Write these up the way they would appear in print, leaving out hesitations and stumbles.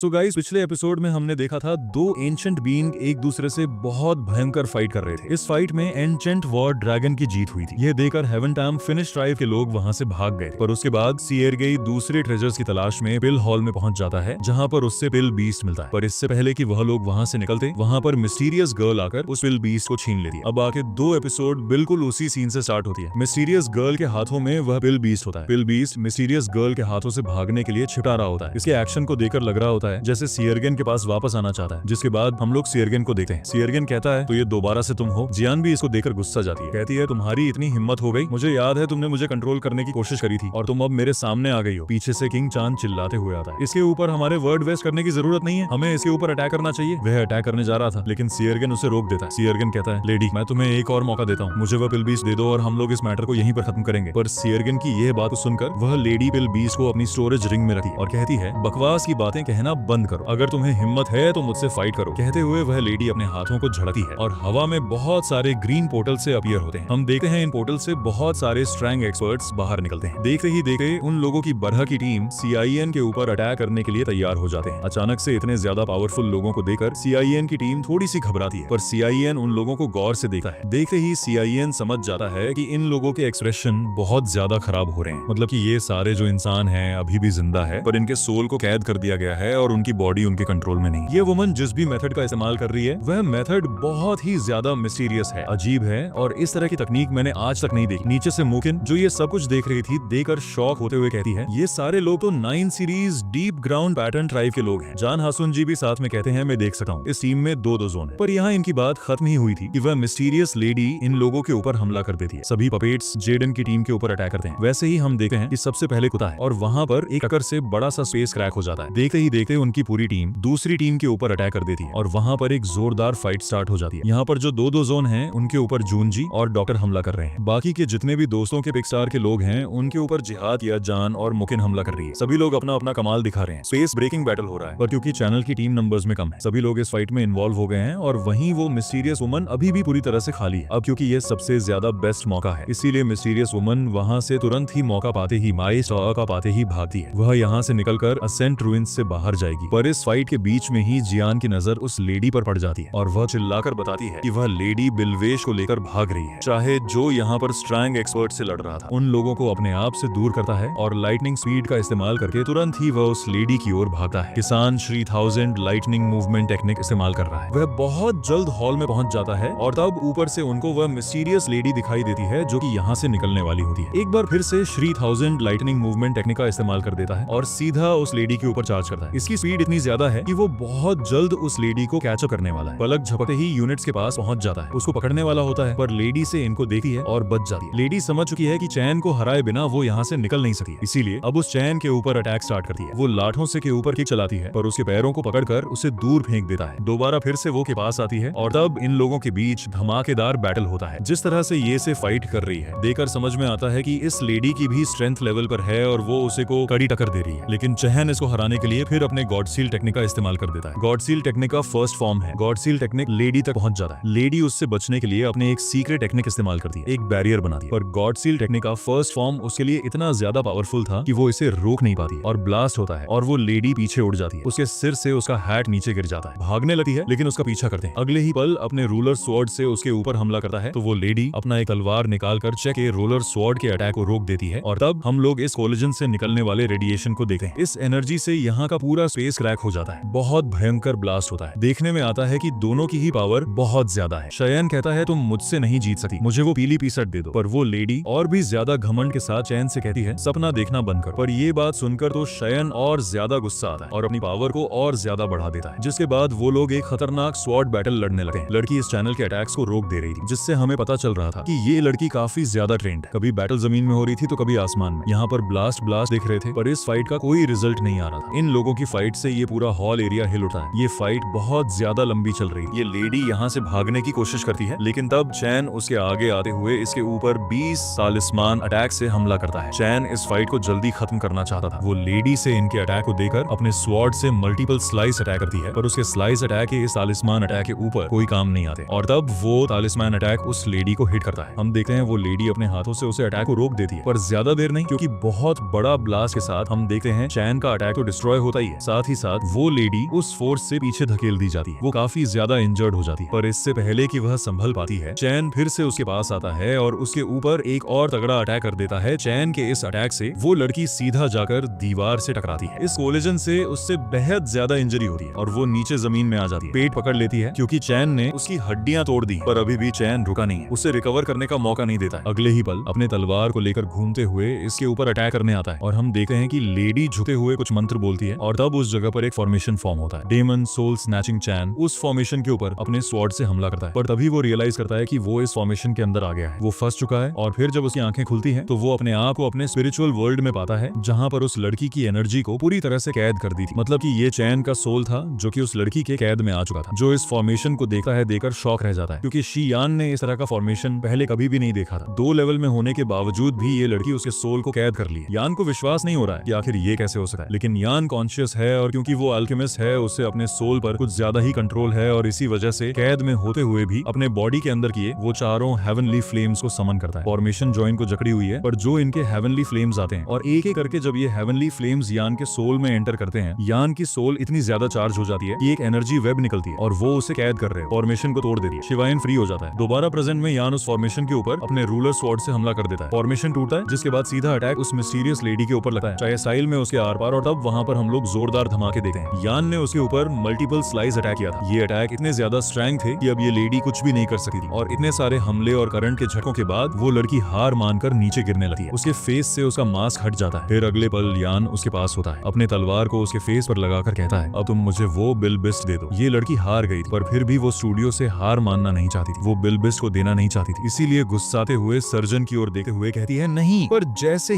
तो गाइस पिछले एपिसोड में हमने देखा था दो एंशंट बीइंग एक दूसरे से बहुत भयंकर फाइट कर रहे थे। इस फाइट में एंशंट वॉर ड्रैगन की जीत हुई थी। यह देखकर हेवन टाइम फिनिश ट्राइब के लोग वहां से भाग गए। पर उसके बाद सिएरगेई दूसरे ट्रेजर्स की तलाश में पिल हॉल में पहुंच जाता है, जहां पर उससे पिल बीस्ट मिलता है। पर इससे पहले कि वह लोग वहां से निकलते, वहां पर मिस्टीरियस गर्ल आकर उस पिल बीस्ट को छीन लेती है। अब आके दो एपिसोड बिल्कुल उसी सीन से स्टार्ट होती है। मिस्टीरियस गर्ल के हाथों में वह पिल बीस्ट होता है। पिल बीस्ट मिस्टीरियस गर्ल के हाथों से भागने के लिए छिपा रहा होता है। इसके एक्शन को देखकर लग रहा होता है जैसे सिएरगेन के पास वापस आना चाहता है। जिसके बाद हम लोग सिएरगेन को देखते हैं। सिएरगेन कहता है तो ये दोबारा से तुम हो। जियान भी इसको देखकर गुस्सा जाती है, कहती है तुम्हारी इतनी हिम्मत हो गई, मुझे याद है तुमने मुझे कंट्रोल करने की कोशिश करी थी और तुम अब मेरे सामने आ गई हो। पीछे से किंग चान चिल्लाते हुए आता है, इसके ऊपर हमारे वर्ड वेस्ट करने की जरूरत नहीं है, हमें इसके ऊपर अटैक करना चाहिए। वह अटैक करने जा रहा था लेकिन सिएरगेन उसे रोक देता है। सिएरगेन कहता है लेडी, मैं तुम्हें एक और मौका देता हूँ, मुझे वह पिल बीस्ट दे दो और हम लोग इस मैटर को यहीं पर खत्म करेंगे। पर सिएरगेन की यह बात सुनकर वह लेडी पिल बीस्ट को अपनी स्टोरेज रिंग में रखती और कहती है बकवास की बातें कहना बंद करो, अगर तुम्हें हिम्मत है तो मुझसे फाइट करो। कहते हुए वह लेडी अपने हाथों को झड़कती है और हवा में बहुत सारे ग्रीन पोर्टल से अपीयर होते हैं। हम देखते हैं इन पोर्टल से बहुत सारे स्ट्रैंग एक्सपर्ट्स बाहर निकलते हैं। देखते ही देखते उन लोगों की बरह की टीम सीआईएन के ऊपर अटैक करने के लिए तैयार हो जाते हैं। अचानक से इतने ज्यादा पावरफुल लोगों को देखकर सीआईएन की टीम थोड़ी सी घबराती है, पर सीआईएन उन लोगों को गौर से देखता है। देखते ही सीआईएन समझ जाता है कि इन लोगों के एक्सप्रेशन बहुत ज्यादा खराब हो रहे हैं, मतलब कि ये सारे जो इंसान हैं अभी भी जिंदा है पर इनके सोल को कैद कर दिया गया है और उनकी बॉडी उनके कंट्रोल में नहीं। ये वुमन जिस भी मेथड का इस्तेमाल कर रही है वह मेथड बहुत ही ज्यादा मिस्टीरियस है, अजीब है और इस तरह की तकनीक मैंने आज तक नहीं देखी। नीचे से मुकिन जो ये सब कुछ देख रही थी देखकर शॉक होते हुए कहती है ये सारे लोग तो 9 series deep ground pattern tribe के लोग हैं। जान हासुन जी भी साथ में कहते हैं मैं देख सकता हूँ इस टीम में दो जोन है। पर यहाँ इनकी बात खत्म ही हुई थी कि वह मिस्टीरियस लेडी इन लोगों के ऊपर हमला कर देती है। सभी पपेट्स जेडन की टीम के ऊपर अटैक करते हैं। वैसे ही हम देखते हैं कि सबसे पहले कुत्ता है और वहां पर एक टक्कर से बड़ा सा स्पेस क्रैक हो जाता है। देखते ही देखते उनकी पूरी टीम दूसरी टीम के ऊपर अटैक कर देती है और वहां पर एक जोरदार फाइट स्टार्ट हो जाती है। यहाँ पर जो दो जोन हैं उनके ऊपर जूनजी और डॉक्टर हमला कर रहे हैं। बाकी के जितने भी दोस्तों के पिक्सार के लोग हैं उनके ऊपर जिहाद या जान और मुकिन हमला कर रही है। सभी लोग अपना अपना कमाल दिखा रहे हैं। स्पेस ब्रेकिंग बैटल हो रहा है पर क्योंकि चैनल की टीम नंबर्स में कम है सभी लोग इस फाइट में इन्वॉल्व हो गए हैं और वहीं वो मिस्टीरियस वुमन अभी भी पूरी तरह से खाली है। अब क्योंकि ये सबसे ज्यादा बेस्ट मौका है इसीलिए मिस्टीरियस वुमन वहां से तुरंत ही मौका पाते ही का पाते ही भागती है। वह यहाँ से निकलकर असेंट रूइंस से बाहर जाएगी। पर इस फाइट के बीच में ही जियान की नजर उस लेडी पर पड़ जाती है और वह चिल्लाकर बताती है कि वह लेडी बिलवेश को लेकर भाग रही है। चाहे जो यहाँ पर स्ट्रैंग एक्सपर्ट से लड़ रहा था उन लोगों को अपने आप से दूर करता है और लाइटनिंग स्पीड का इस्तेमाल करके तुरंत ही वह उस लेडी की ओर भागता है। किसान 3000 लाइटनिंग मूवमेंट टेक्निक इस्तेमाल कर रहा है। वह बहुत जल्द हॉल में पहुंच जाता है और तब ऊपर से उनको वह मिस्टीरियस लेडी दिखाई देती है जो कि यहाँ से निकलने वाली होती है। एक बार फिर से 3000 लाइटनिंग मूवमेंट टेक्निक का इस्तेमाल कर देता है और सीधा उस लेडी के ऊपर चार्ज करता है। इसकी स्पीड इतनी ज्यादा है कि वो बहुत जल्द उस लेडी को कैचअप करने वाला है। पलक झपकते ही यूनिट्स के पास पहुंच जाता है, उसको पकड़ने वाला होता है पर लेडी से इनको देखती है और बच जाती है। लेडी समझ चुकी है कि चैन को हराए बिना वो यहाँ से निकल नहीं सकती, इसीलिए अब उस चैन के ऊपर अटैक स्टार्ट करती है। वो लाठों से के ऊपर किक चलाती है पर उसके पैरों को पकड़कर उसे दूर फेंक देता है। दोबारा फिर से वो के पास आती है और तब इन लोगों के बीच धमाकेदार बैटल होता है। जिस तरह से ये से फाइट कर रही है देखकर समझ में आता है कि इस लेडी की भी स्ट्रेंथ लेवल पर है और वो उसे को कड़ी टक्कर दे रही है। लेकिन चहन इसको हराने के लिए फिर अपने गॉड सील टेक्निक का इस्तेमाल कर देता है। गॉड सील टेक्निक का फर्स्ट फॉर्म है। गॉड सील टेक्निक लेडी तक पहुंच जाता है। लेडी उससे बचने के लिए अपने एक सीक्रेट टेक्निक इस्तेमाल करती है, एक बैरियर बनाती है। पर गॉड सील टेक्निक का फर्स्ट फॉर्म उसके लिए इतना ज्यादा पावरफुल था कि वो इसे रोक नहीं पाती और ब्लास्ट होता है और वो लेडी पीछे उड़ जाती है। उसके सिर से उसका हैट नीचे गिर जाता है। भागने लगती है लेकिन उसका पीछा करते हैं। अगले ही पल अपने रूलर स्वॉर्ड से उसके ऊपर हमला करता है तो वो लेडी अपना एक तलवार निकालकर चेक के रोलर स्वॉर्ड के अटैक को रोक देती है और तब हम लोग इस कोलिजन से निकलने वाले रेडिएशन को देखते हैं। इस एनर्जी से यहाँ का पूरा स्पेस क्रैक हो जाता है। बहुत भयंकर ब्लास्ट होता है। देखने में आता है कि दोनों की ही पावर बहुत ज्यादा है। शयन कहता है तुम मुझसे नहीं जीत सकती, मुझे वो पीली पी शर्ट दे दो। पर वो लेडी और भी ज्यादा घमंड के साथ चैन से कहती है सपना देखना बंद करो। पर ये बात सुनकर तो शयन और ज्यादा गुस्सा आता है और अपनी पावर को और ज्यादा बढ़ा देता है। जिसके बाद वो लोग एक खतरनाक स्वॉर्ड बैटल लड़ने लगे। लड़की इस चैनल के अटैक्स को रोक दे रही थी जिससे हमें पता चल रहा था कि ये लड़की काफी ज्यादा ट्रेंड है। कभी बैटल जमीन में हो रही थी तो कभी आसमान में। यहाँ पर ब्लास्ट दिख रहे थे पर इस फाइट का कोई रिजल्ट नहीं आ रहा था। इन लोगों की फाइट से ये पूरा हॉल एरिया हिल उठा है। ये फाइट बहुत ज्यादा लंबी चल रही है। ये लेडी यहाँ से भागने की कोशिश करती है लेकिन तब चैन उसके आगे आते हुए इसके ऊपर 20 तालिस्मान अटैक से हमला करता है। चैन इस फाइट को जल्दी खत्म करना चाहता था। वो लेडी से इनके अटैक को देकर अपने स्वॉर्ड से मल्टीपल स्लाइस अटैक करती है पर उसके स्लाइस अटैक इस तालिस्मान अटैक के ऊपर कोई काम नहीं आते और तब वो तालिस्मान अटैक उस लेडी को हिट करता है। हम देखते हैं वो लेडी अपने हाथों से उसे अटैक को रोक देती है पर ज्यादा देर नहीं, क्योंकि बहुत बड़ा ब्लास्ट के साथ हम देखते हैं चैन का अटैक तो डिस्ट्रॉय होता ही है, साथ ही साथ वो लेडी उस फोर्स से पीछे धकेल दी जाती है। वो काफी ज्यादा इंजर्ड हो जाती है, पर इससे पहले कि वह संभल पाती है, चैन फिर से उसके पास आता है और उसके ऊपर एक और तगड़ा अटैक कर देता है। चैन के इस अटैक से वो लड़की सीधा जाकर दीवार से टकराती है। इस कोलिजन से उससे बेहद ज्यादा इंजरी होती है और वो नीचे जमीन में आ जाती है। पेट पकड़ लेती है क्योंकि चैन ने उसकी हड्डियां तोड़ दी, पर अभी भी चैन रुका नहीं है, उसे रिकवर करने का मौका नहीं देता है। अगले ही पल अपने तलवार को लेकर घूमते हुए इसके ऊपर अटैक करने आता है और हम देखते हैं कि लेडी झुके हुए कुछ मंत्र बोलती है और तब उस जगह पर एक फॉर्मेशन फॉर्म होता है। डेमन सोल स्नैचिंग चैन उस फॉर्मेशन के ऊपर अपने स्वॉर्ड से हमला करता है, पर तभी वो रियलाइज करता है कि वो इस फॉर्मेशन के अंदर आ गया है, वो फंस चुका है। और फिर जब उसकी आंखें खुलती हैं तो वो अपने आप को अपने स्पिरिचुअल वर्ल्ड में पाता है, जहां पर उस लड़की की एनर्जी को पूरी तरह से कैद कर दी थी। मतलब कि ये चैन का सोल था जो कि उस लड़की के कैद में आ चुका था, जो इस फॉर्मेशन को देखता है देखकर शॉक रह जाता है, क्योंकि शी यान ने इस तरह का फॉर्मेशन पहले कभी भी नहीं देखा था। 2 लेवल में होने के बावजूद भी ये लड़की उसके सोल को कैद कर ली। यान को विश्वास नहीं हो रहा है कि आखिर ये कैसे हो सकता है, लेकिन यान कॉन्शियस है और क्योंकि वो अल्केमिस्ट है उसे अपने सोल पर कुछ ज्यादा ही कंट्रोल है और इसी वजह से कैद में होते हुए भी अपने बॉडी के अंदर किए वो चारों हेवनली फ्लेम्स को समन करता है। फॉर्मेशन जॉइन को जकड़ी हुई है, पर जो इनके हेवनली फ्लेम्स आते हैं और एक एक करके जब ये हेवनली फ्लेम्स यान के सोल में एंटर करते हैं, यान की सोल इतनी ज्यादा चार्ज हो जाती है कि एक एनर्जी वेब निकलती है और वो उसे कैद कर रहे हैं, फॉर्मेशन को तोड़ देती है। शिवायन फ्री हो जाता है। दोबारा प्रेजेंट में यान उस फॉर्मेशन के ऊपर अपने रूलर स्वॉर्ड से हमला कर देता है। फॉर्मेशन टूटता है, जिसके बाद सीधा अटैक उस मिस्टीरियस लेडी के ऊपर लगता है, चाहे साइल में उसके आर पार, और तब वहां पर हम लोग जोरदार धमाके देखते हैं। यान ने उसके ऊपर मल्टीपल स्लाइस अटैक किया था। ये अटैक इतने ज्यादा स्ट्रेंथ थे कि अब ये लेडी कुछ भी नहीं कर सकती थी, और इतने सारे हमले और करंट के झटकों के बाद वो लड़की हार मानकर नीचे गिरने लगती है। उसके फेस से उसका मास्क हट जाता है। फिर अगले पल यान उसके पास होता है, अपने तलवार को उसके फेस पर लगाकर कहता है, अब तुम मुझे वो बिल बिस्ट दे दो। ये लड़की हार गई थी, पर फिर भी वो स्टूडियो से हार मानना नहीं चाहती थी, वो बिल बिस्ट को देना नहीं चाहती थी। इसीलिए गुस्साते हुए सर्जन की ओर देखते हुए कहती है नहीं। पर जैसे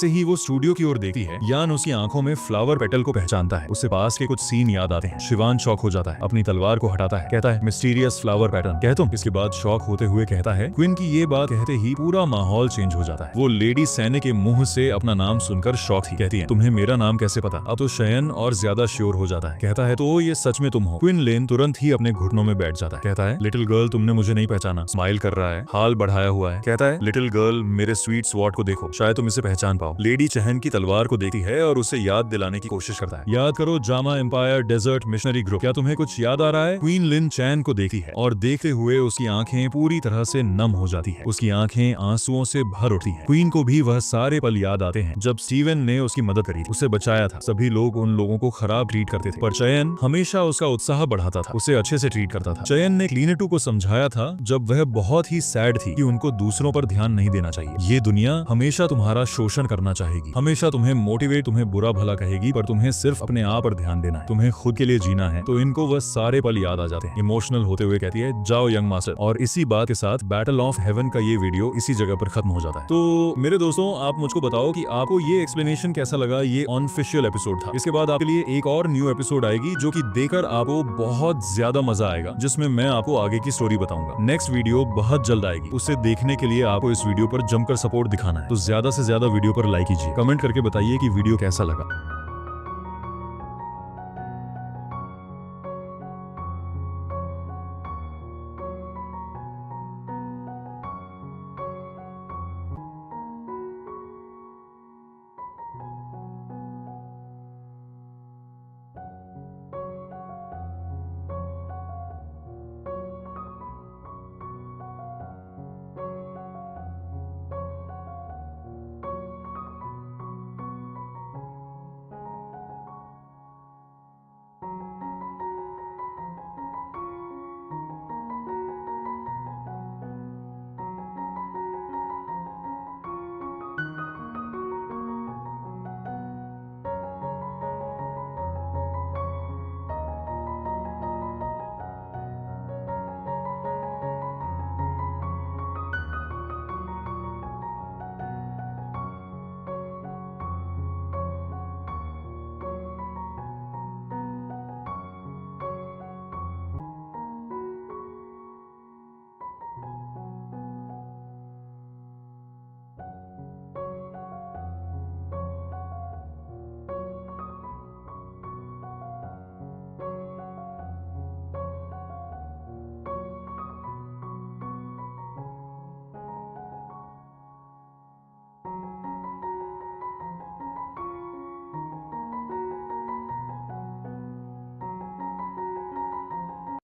ही वो स्टूडियो की ओर देखती है, यान उसकी आंखों में फ्लावर पेटल को पहचानता है। उससे पास के कुछ सीन याद आते हैं। शिवान शॉक हो जाता है, अपनी तलवार को हटाता है, कहता है मिस्टीरियस फ्लावर पैटर्न कह तुम। इसके बाद शॉक होते हुए कहता है क्वीन की ये बात कहते ही पूरा माहौल चेंज हो जाता है। वो लेडी सैनिक के मुंह से अपना नाम सुनकर शॉक थी, कहती है तुम्हें मेरा नाम कैसे पता। अब तो शयन और ज्यादा श्योर हो जाता है, कहता है तो ये सच में तुम हो। क्वीन लेन तुरंत ही अपने घुटनों में बैठ जाता है, कहता है लिटिल गर्ल तुमने मुझे नहीं पहचाना। स्माइल कर रहा है, हाल बढ़ाया हुआ है, कहता है लिटिल गर्ल मेरे स्वीट स्वॉर्ड को देखो, शायद तुम इसे पहचान पाओ। लेडी चहन की तलवार को देखती है और उसे याद दिलाने की कोशिश करता है, याद करो जामा एम्पायर डेजर्ट मिशनरी ग्रुप, क्या तुम्हें कुछ याद आ रहा है। क्वीन लिन चैन को देखती है और देखते हुए उसकी आंखें पूरी तरह से नम हो जाती है, उसकी आंखें आंसुओं से भर उठती हैं। क्वीन को भी वह सारे पल याद आते हैं जब स्टीवन ने उसकी मदद करी थी, उसे बचाया था। सभी लोग उन लोगों को खराब ट्रीट करते थे, पर चयन हमेशा उसका उत्साह बढ़ाता था, उसे अच्छे से ट्रीट करता था। चयन ने क्लीनेटू को समझाया था जब वह बहुत ही सैड थी कि उनको दूसरों पर ध्यान नहीं देना चाहिए। ये दुनिया हमेशा तुम्हारा शोषण करना चाहेगी, हमेशा तुम्हें मोटिवेट, तुम्हें बुरा भला कहेगी, पर तुम्हें सिर्फ अपने आप पर ध्यान देना है, तुम्हें खुद के लिए जीना है। तो इनको वह सारे पल याद आ जाते हैं। इमोशनल होते हुए कहती है जाओ यंग मास्टर। और इसी बात के साथ बैटल ऑफ हेवन का ये वीडियो इसी जगह पर खत्म हो जाता है। तो मेरे दोस्तों आप मुझको बताओ कि आपको ये एक्सप्लेनेशन कैसा लगा। ये ऑनऑफिशियल एपिसोड था। इसके बाद आपके लिए एक और न्यू एपिसोड आएगी जो कि देखकर आपको बहुत ज्यादा मजा आएगा, जिसमें मैं आपको आगे की स्टोरी बताऊंगा। नेक्स्ट वीडियो बहुत जल्द आएगी, उसे देखने के लिए आपको इस वीडियो पर जमकर सपोर्ट दिखाना है। तो ज्यादा से ज्यादा वीडियो पर लाइक कीजिए, कमेंट करके बताइए कि वीडियो कैसा लगा।